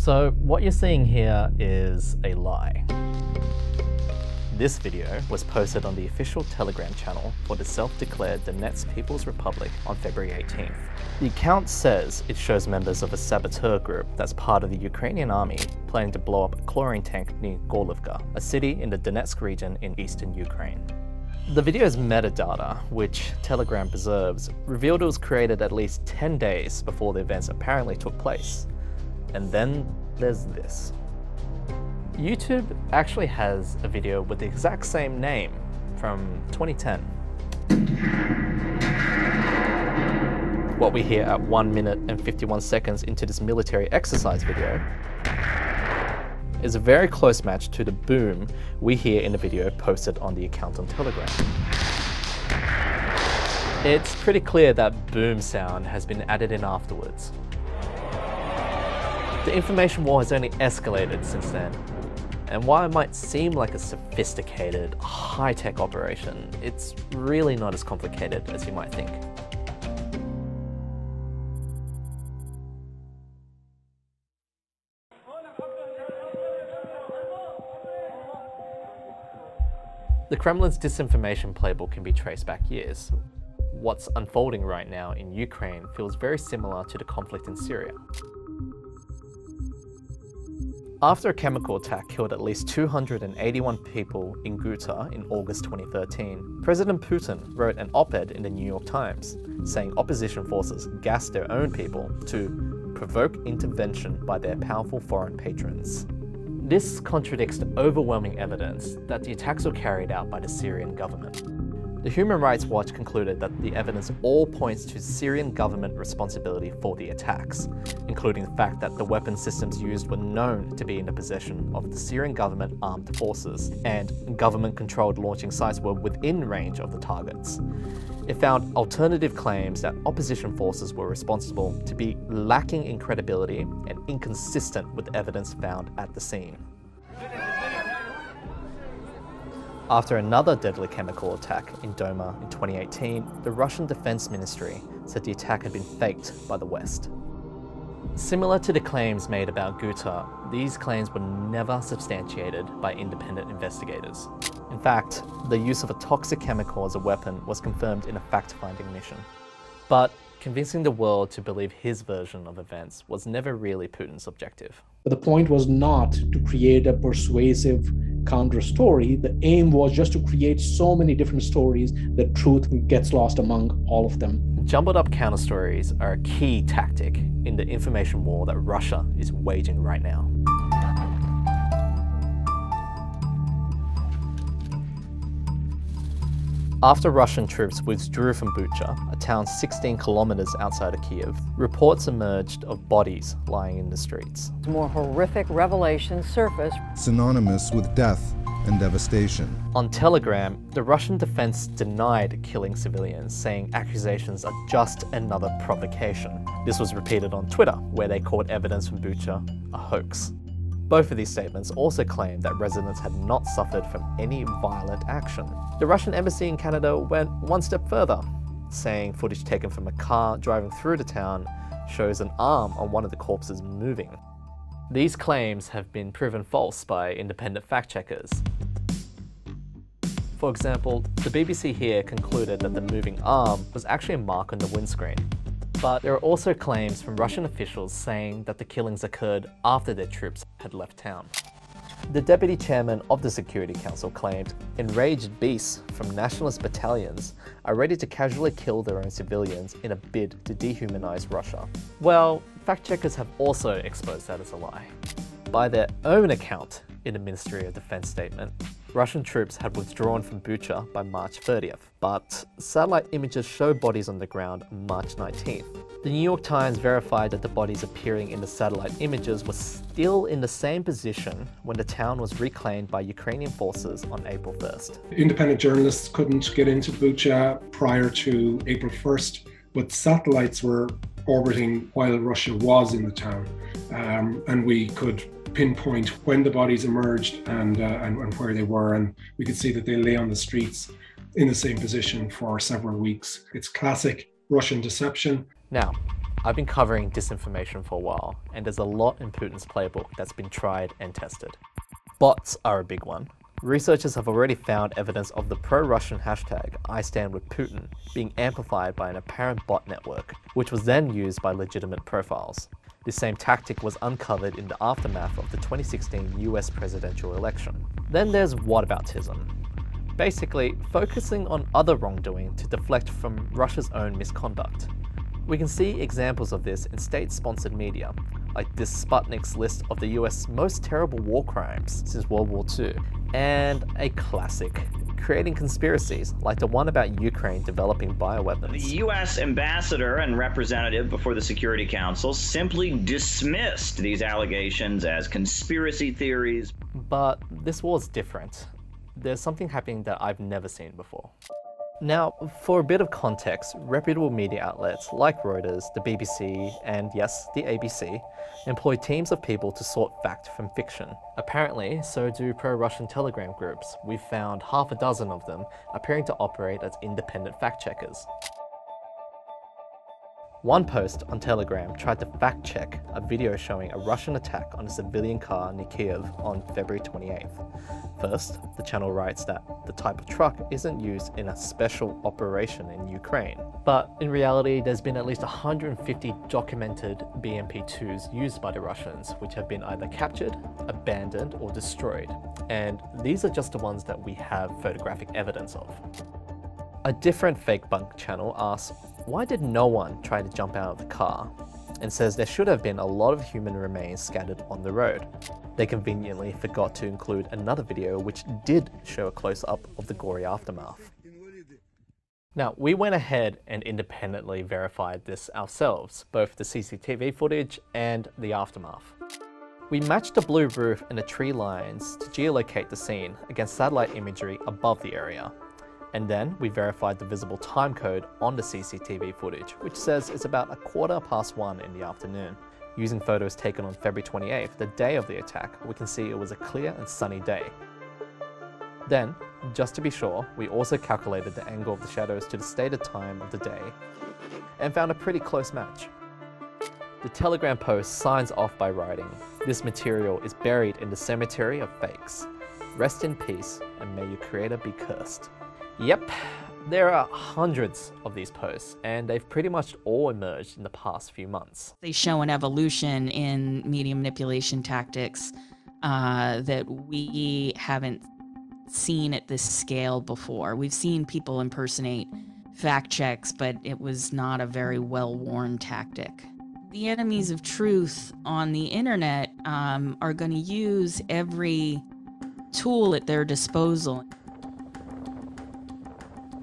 So what you're seeing here is a lie. This video was posted on the official Telegram channel for the self-declared Donetsk People's Republic on February 18th. The account says it shows members of a saboteur group that's part of the Ukrainian army planning to blow up a chlorine tank near Gorlivka, a city in the Donetsk region in eastern Ukraine. The video's metadata, which Telegram preserves, revealed it was created at least 10 days before the events apparently took place. And then there's this. YouTube actually has a video with the exact same name from 2010. What we hear at 1 minute and 51 seconds into this military exercise video is a very close match to the boom we hear in the video posted on the account on Telegram. It's pretty clear that boom sound has been added in afterwards. The information war has only escalated since then, and while it might seem like a sophisticated, high-tech operation, it's really not as complicated as you might think. The Kremlin's disinformation playbook can be traced back years. What's unfolding right now in Ukraine feels very similar to the conflict in Syria. After a chemical attack killed at least 281 people in Ghouta in August 2013, President Putin wrote an op-ed in the New York Times saying opposition forces gassed their own people to provoke intervention by their powerful foreign patrons. This contradicts the overwhelming evidence that the attacks were carried out by the Syrian government. The Human Rights Watch concluded that the evidence all points to Syrian government responsibility for the attacks, including the fact that the weapon systems used were known to be in the possession of the Syrian government armed forces, and government-controlled launching sites were within range of the targets. It found alternative claims that opposition forces were responsible to be lacking in credibility and inconsistent with evidence found at the scene. After another deadly chemical attack in Doma in 2018, the Russian Defense Ministry said the attack had been faked by the West. Similar to the claims made about Ghouta, these claims were never substantiated by independent investigators. In fact, the use of a toxic chemical as a weapon was confirmed in a fact-finding mission. But convincing the world to believe his version of events was never really Putin's objective. But the point was not to create a persuasive counter story. The aim was just to create so many different stories that truth gets lost among all of them. Jumbled up counter stories are a key tactic in the information war that Russia is waging right now. After Russian troops withdrew from Bucha, a town 16 kilometers outside of Kiev, reports emerged of bodies lying in the streets. More horrific revelations surfaced, synonymous with death and devastation. On Telegram, the Russian defense denied killing civilians, saying accusations are just another provocation. This was repeated on Twitter, where they called evidence from Bucha a hoax. Both of these statements also claimed that residents had not suffered from any violent action. The Russian embassy in Canada went one step further, saying footage taken from a car driving through the town shows an arm on one of the corpses moving. These claims have been proven false by independent fact-checkers. For example, the BBC here concluded that the moving arm was actually a mark on the windscreen. But there are also claims from Russian officials saying that the killings occurred after their troops had left town. The deputy chairman of the Security Council claimed enraged beasts from nationalist battalions are ready to casually kill their own civilians in a bid to dehumanize Russia. Well, fact-checkers have also exposed that as a lie. By their own account in the Ministry of Defense statement, Russian troops had withdrawn from Bucha by March 30th, but satellite images show bodies on the ground March 19th. The New York Times verified that the bodies appearing in the satellite images were still in the same position when the town was reclaimed by Ukrainian forces on April 1st. Independent journalists couldn't get into Bucha prior to April 1st, but satellites were orbiting while Russia was in the town, and we could pinpoint when the bodies emerged and where they were, and we could see that they lay on the streets in the same position for several weeks. It's classic Russian deception. Now, I've been covering disinformation for a while, and there's a lot in Putin's playbook that's been tried and tested. Bots are a big one. Researchers have already found evidence of the pro-Russian hashtag #IStandWithPutin being amplified by an apparent bot network, which was then used by legitimate profiles. This same tactic was uncovered in the aftermath of the 2016 US presidential election. Then there's whataboutism. Basically, focusing on other wrongdoing to deflect from Russia's own misconduct. We can see examples of this in state-sponsored media, like this Sputnik's list of the US most terrible war crimes since World War II, and a classic, creating conspiracies like the one about Ukraine developing bioweapons. The US ambassador and representative before the Security Council simply dismissed these allegations as conspiracy theories. But this war's different. There's something happening that I've never seen before. Now, for a bit of context, reputable media outlets like Reuters, the BBC, and yes, the ABC, employ teams of people to sort fact from fiction. Apparently, so do pro-Russian Telegram groups. We've found half a dozen of them appearing to operate as independent fact-checkers. One post on Telegram tried to fact-check a video showing a Russian attack on a civilian car near Kiev on February 28th. First, the channel writes that the type of truck isn't used in a special operation in Ukraine. But in reality, there's been at least 150 documented BMP-2s used by the Russians, which have been either captured, abandoned, or destroyed. And these are just the ones that we have photographic evidence of. A different fake bunk channel asks, why did no one try to jump out of the car? And says there should have been a lot of human remains scattered on the road. They conveniently forgot to include another video which did show a close-up of the gory aftermath. Now, we went ahead and independently verified this ourselves, both the CCTV footage and the aftermath. We matched the blue roof and the tree lines to geolocate the scene against satellite imagery above the area. And then we verified the visible time code on the CCTV footage, which says it's about 1:15 in the afternoon. Using photos taken on February 28th, the day of the attack, we can see it was a clear and sunny day. Then, just to be sure, we also calculated the angle of the shadows to the stated time of the day and found a pretty close match. The Telegram post signs off by writing, "This material is buried in the cemetery of fakes. Rest in peace, and may your creator be cursed." Yep, there are hundreds of these posts, and they've pretty much all emerged in the past few months. They show an evolution in media manipulation tactics that we haven't seen at this scale before. We've seen people impersonate fact checks, but it was not a very well-worn tactic. The enemies of truth on the internet are going to use every tool at their disposal.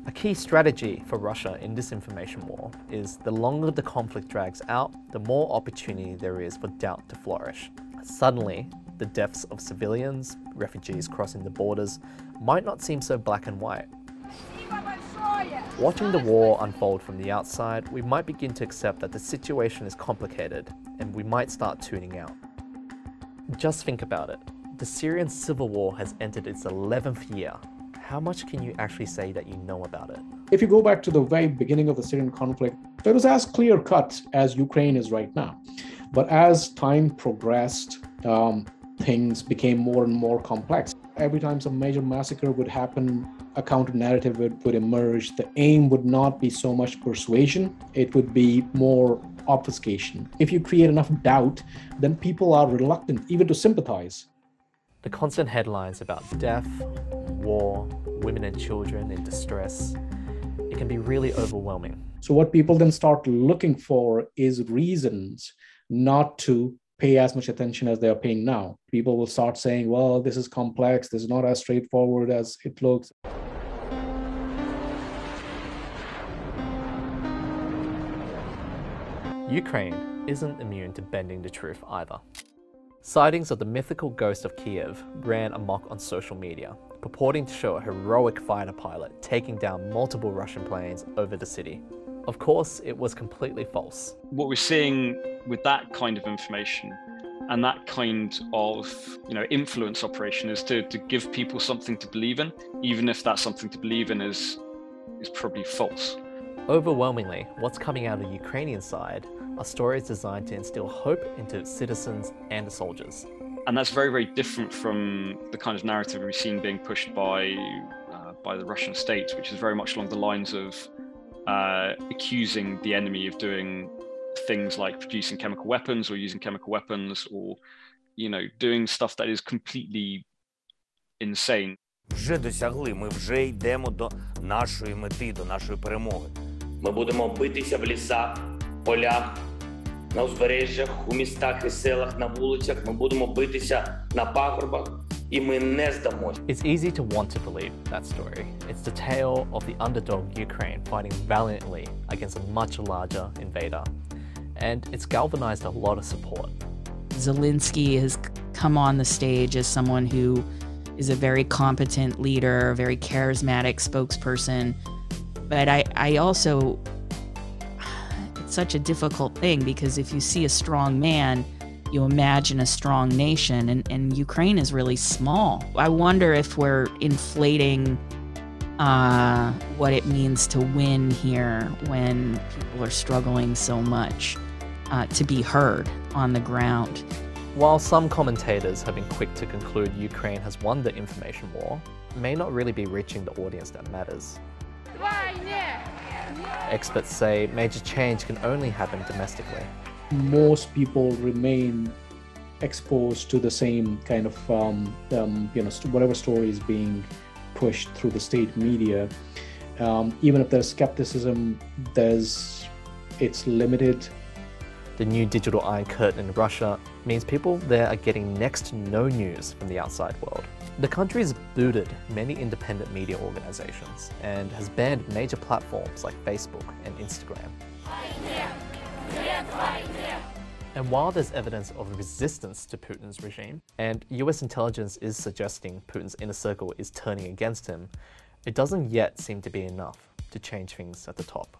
A key strategy for Russia in this information war is the longer the conflict drags out, the more opportunity there is for doubt to flourish. Suddenly, the deaths of civilians, refugees crossing the borders, might not seem so black and white. Watching the war unfold from the outside, we might begin to accept that the situation is complicated, and we might start tuning out. Just think about it. The Syrian civil war has entered its 11th year. How much can you actually say that you know about it? If you go back to the very beginning of the Syrian conflict, it was as clear-cut as Ukraine is right now. But as time progressed, things became more and more complex. Every time some major massacre would happen, a counter-narrative would emerge. The aim would not be so much persuasion, it would be more obfuscation. If you create enough doubt, then people are reluctant even to sympathize. The constant headlines about death, war, women and children in distress, it can be really overwhelming. So what people then start looking for is reasons not to pay as much attention as they are paying now. People will start saying, well, this is complex, this is not as straightforward as it looks. Ukraine isn't immune to bending the truth either. Sightings of the mythical ghost of Kiev ran amok on social media, purporting to show a heroic fighter pilot taking down multiple Russian planes over the city. Of course, it was completely false. What we're seeing with that kind of information and that kind of influence operation is to give people something to believe in, even if that something to believe in is probably false. Overwhelmingly, what's coming out of the Ukrainian side are stories designed to instill hope into citizens and soldiers. And that's very, very different from the kind of narrative we've seen being pushed by the Russian state, which is very much along the lines of accusing the enemy of doing things like producing chemical weapons or using chemical weapons, or, you know, doing stuff that is completely insane. Вже досягли, ми вже йдемо до нашої мети, до нашої перемоги. Ми будемо битися в лісах, полях, на узбережжях, у містах і селах, на вулицях. Ми будемо битися на пагорбах, і ми не здамось. It's easy to want to believe that story. It's the tale of the underdog Ukraine fighting valiantly against a much larger invader. And it's galvanized a lot of support. Zelensky has come on the stage as someone who is a very competent leader, a very charismatic spokesperson. But I also, it's such a difficult thing, because if you see a strong man, you imagine a strong nation, and Ukraine is really small. I wonder if we're inflating what it means to win here when people are struggling so much to be heard on the ground. While some commentators have been quick to conclude Ukraine has won the information war, it may not really be reaching the audience that matters. Experts say major change can only happen domestically. Most people remain exposed to the same kind of whatever story is being pushed through the state media. Even if there's skepticism, it's limited. The new digital Iron Curtain in Russia means people there are getting next to no news from the outside world. The country has booted many independent media organizations and has banned major platforms like Facebook and Instagram. And while there's evidence of resistance to Putin's regime, and US intelligence is suggesting Putin's inner circle is turning against him, it doesn't yet seem to be enough to change things at the top.